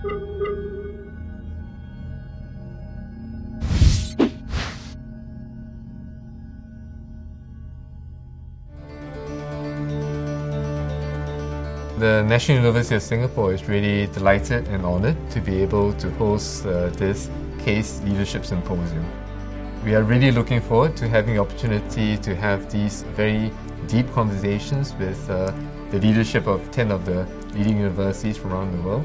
The National University of Singapore is really delighted and honoured to be able to host this CASE Leadership Symposium. We are really looking forward to having the opportunity to have these very deep conversations with the leadership of 10 of the leading universities from around the world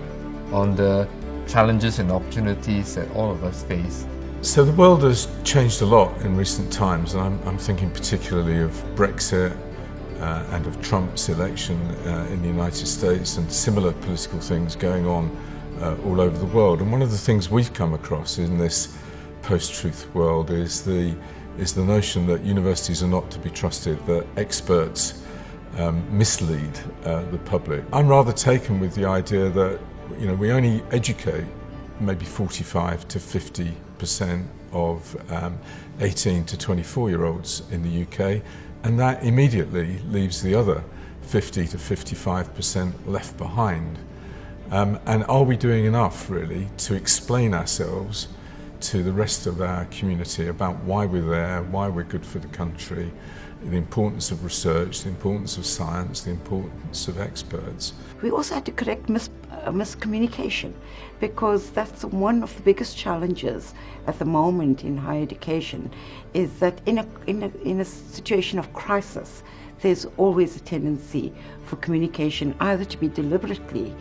on the challenges and opportunities that all of us face. So the world has changed a lot in recent times, and I'm thinking particularly of Brexit and of Trump's election in the United States and similar political things going on all over the world. And one of the things we've come across in this post-truth world is the notion that universities are not to be trusted, that experts mislead the public. I'm rather taken with the idea that we only educate maybe 45 to 50% of 18 to 24-year-olds in the UK, and that immediately leaves the other 50 to 55% left behind. And are we doing enough, really, to explain ourselves to the rest of our community about why we're there, why we're good for the country, the importance of research, the importance of science, the importance of experts? We also had to correct miscommunication, because that's one of the biggest challenges at the moment in higher education, is that in a situation of crisis, there's always a tendency for communication either to be deliberately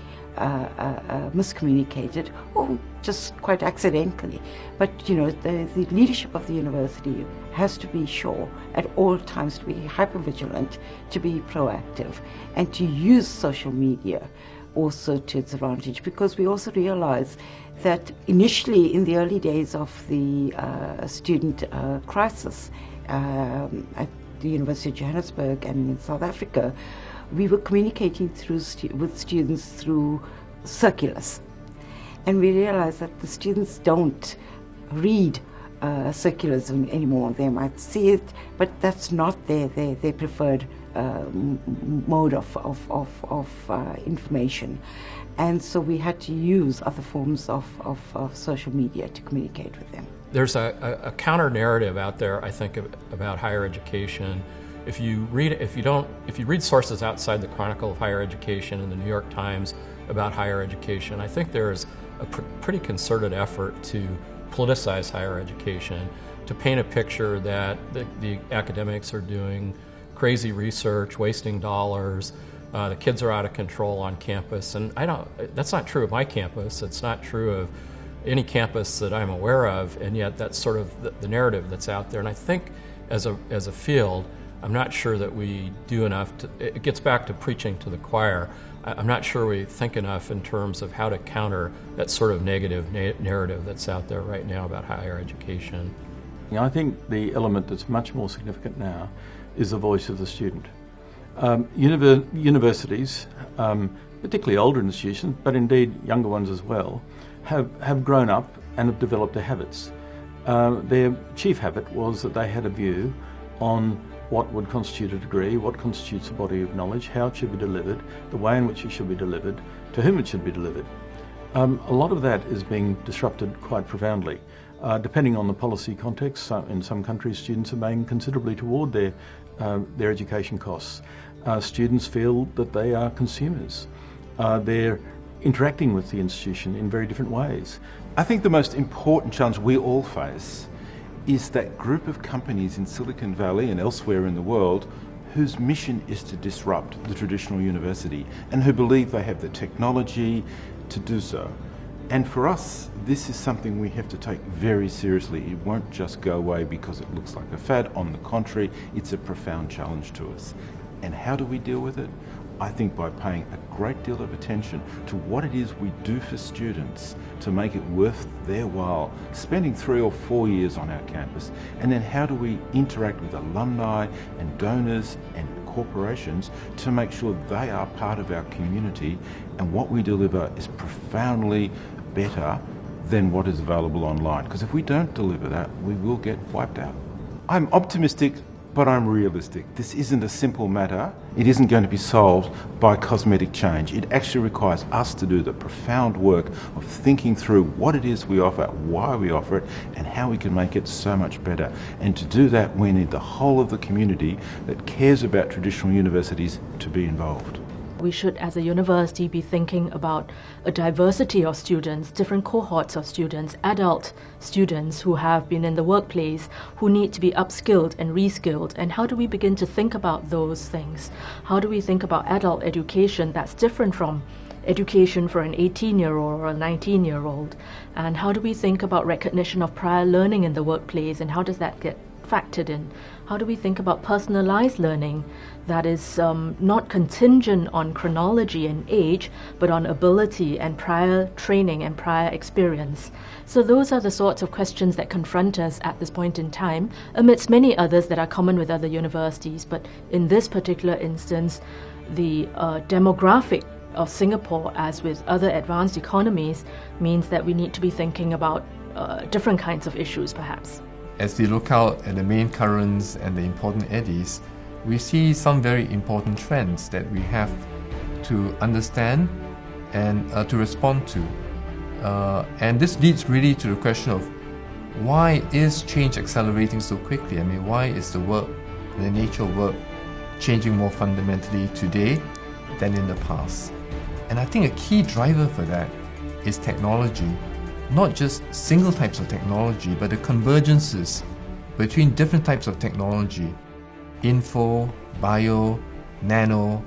miscommunicated or just quite accidentally. But the leadership of the university has to be sure at all times to be hyper-vigilant, to be proactive, and to use social media also to its advantage, because we also realize that initially in the early days of the student crisis at the University of Johannesburg and in South Africa, we were communicating with students through circulars. And we realized that the students don't read circulars anymore. They might see it, but that's not their preferred mode of information. And so we had to use other forms of social media to communicate with them. There's a counter narrative out there, I think, about higher education. If you read sources outside the Chronicle of Higher Education and the New York Times about higher education, I think there's a pretty concerted effort to politicize higher education, to paint a picture that the academics are doing crazy research, wasting dollars, the kids are out of control on campus. And that's not true of my campus. It's not true of any campus that I'm aware of, and yet that's sort of the narrative that's out there. And I think as a field, I'm not sure that we do enough it gets back to preaching to the choir. I'm not sure we think enough in terms of how to counter that sort of negative narrative that's out there right now about higher education. I think the element that's much more significant now is the voice of the student. Universities, particularly older institutions, but indeed younger ones as well, have grown up and have developed their habits. Their chief habit was that they had a view on what would constitute a degree, what constitutes a body of knowledge, how it should be delivered, the way in which it should be delivered, to whom it should be delivered. A lot of that is being disrupted quite profoundly. Depending on the policy context, in some countries students are paying considerably toward their education costs. Students feel that they are consumers. They're interacting with the institution in very different ways. I think the most important challenge we all face is that group of companies in Silicon Valley and elsewhere in the world whose mission is to disrupt the traditional university and who believe they have the technology to do so. And for us, this is something we have to take very seriously. It won't just go away because it looks like a fad. On the contrary, it's a profound challenge to us. And how do we deal with it? I think by paying a great deal of attention to what it is we do for students to make it worth their while, spending 3 or 4 years on our campus, and then how do we interact with alumni and donors and corporations to make sure they are part of our community and what we deliver is profoundly better than what is available online. Because if we don't deliver that, we will get wiped out. I'm optimistic But I'm realistic. This isn't a simple matter. It isn't going to be solved by cosmetic change. It actually requires us to do the profound work of thinking through what it is we offer, why we offer it, and how we can make it so much better. And to do that, we need the whole of the community that cares about traditional universities to be involved. We should, as a university, be thinking about a diversity of students, different cohorts of students, adult students who have been in the workplace, who need to be upskilled and reskilled. And how do we begin to think about those things? How do we think about adult education that's different from education for an 18-year-old or a 19-year-old? And how do we think about recognition of prior learning in the workplace, and how does that get factored in? How do we think about personalized learning that is not contingent on chronology and age, but on ability and prior training and prior experience? So those are the sorts of questions that confront us at this point in time, amidst many others that are common with other universities. But in this particular instance, the demographic of Singapore, as with other advanced economies, means that we need to be thinking about different kinds of issues, perhaps. As we look out at the main currents and the important eddies, we see some very important trends that we have to understand and to respond to. And this leads really to the question of why is change accelerating so quickly? I mean, why is the work, the nature of work, changing more fundamentally today than in the past? And I think a key driver for that is technology. Not just single types of technology, but the convergences between different types of technology, info, bio, nano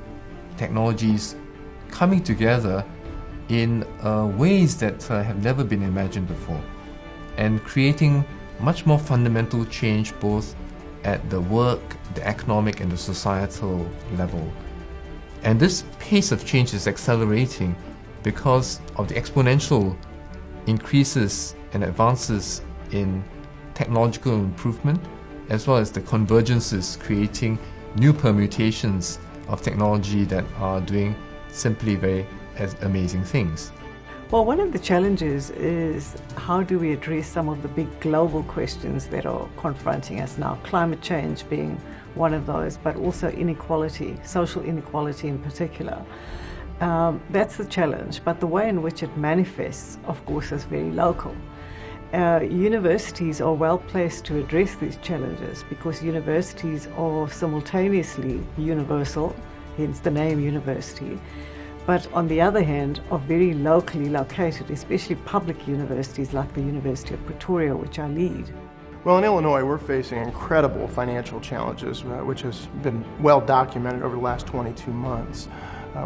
technologies coming together in ways that have never been imagined before, and creating much more fundamental change both at the work, the economic and the societal level. And this pace of change is accelerating because of the exponential increases and advances in technological improvement, as well as the convergences creating new permutations of technology that are doing simply very amazing things. Well, one of the challenges is how do we address some of the big global questions that are confronting us now, climate change being one of those, but also inequality, social inequality in particular. That's the challenge, but the way in which it manifests, of course, is very local. Universities are well placed to address these challenges because universities are simultaneously universal, hence the name university, but on the other hand are very locally located, especially public universities like the University of Pretoria, which I lead. Well, in Illinois, we're facing incredible financial challenges, which has been well documented over the last 22 months.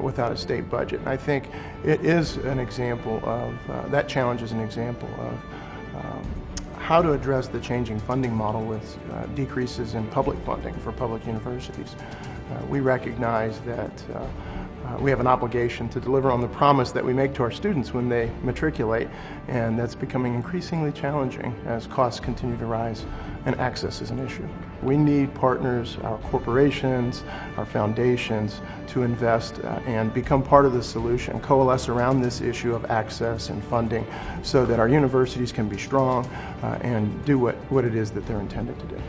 Without a state budget. And I think it is an example of, that challenge is an example of how to address the changing funding model with decreases in public funding for public universities. We recognize that we have an obligation to deliver on the promise that we make to our students when they matriculate, and that's becoming increasingly challenging as costs continue to rise and access is an issue. We need partners, our corporations, our foundations, to invest and become part of the solution, coalesce around this issue of access and funding so that our universities can be strong and do what it is that they're intended to do.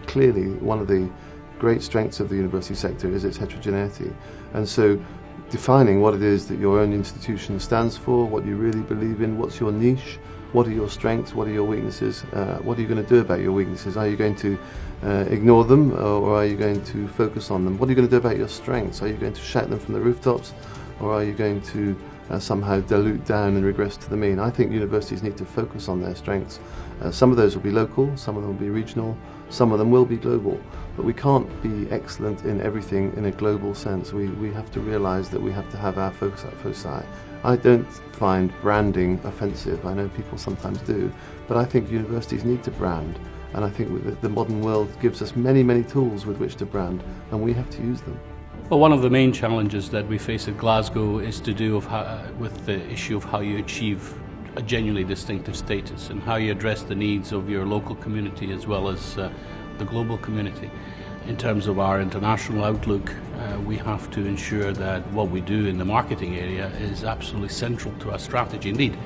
Clearly, one of the great strengths of the university sector is its heterogeneity, and so defining what it is that your own institution stands for, what you really believe in, what's your niche, what are your strengths, what are your weaknesses, what are you going to do about your weaknesses? Are you going to ignore them, or are you going to focus on them? What are you going to do about your strengths? Are you going to shout them from the rooftops, or are you going to somehow dilute down and regress to the mean? I think universities need to focus on their strengths. Some of those will be local, some of them will be regional, some of them will be global, but we can't be excellent in everything in a global sense. We have to realise that we have to have our focus at foci. I don't find branding offensive. I know people sometimes do, but I think universities need to brand, and I think that the modern world gives us many, many tools with which to brand, and we have to use them. Well, one of the main challenges that we face at Glasgow is to do with the issue of how you achieve a genuinely distinctive status and how you address the needs of your local community as well as the global community. In terms of our international outlook, we have to ensure that what we do in the marketing area is absolutely central to our strategy. Indeed,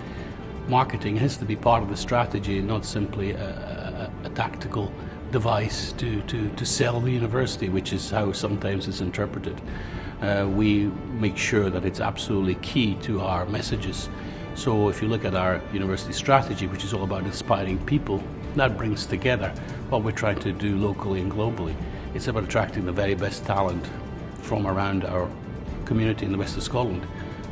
marketing has to be part of the strategy and not simply a tactical device to sell the university, which is how sometimes it's interpreted. We make sure that it's absolutely key to our messages. So if you look at our university strategy, which is all about inspiring people, that brings together what we're trying to do locally and globally. It's about attracting the very best talent from around our community in the west of Scotland,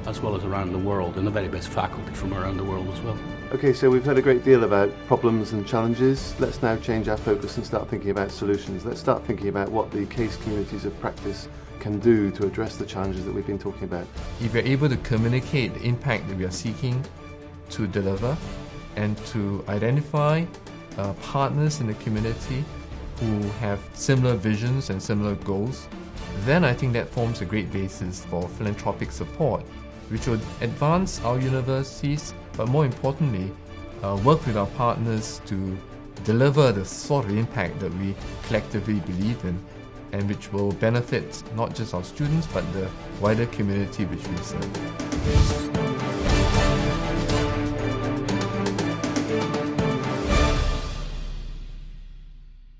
as well as around the world, and the very best faculty from around the world as well. Okay, so we've heard a great deal about problems and challenges. Let's now change our focus and start thinking about solutions. Let's start thinking about what the case communities of practice can do to address the challenges that we've been talking about. If we're able to communicate the impact that we are seeking to deliver and to identify partners in the community who have similar visions and similar goals, then I think that forms a great basis for philanthropic support, which will advance our universities, but more importantly, work with our partners to deliver the sort of impact that we collectively believe in, and which will benefit not just our students, but the wider community which we serve.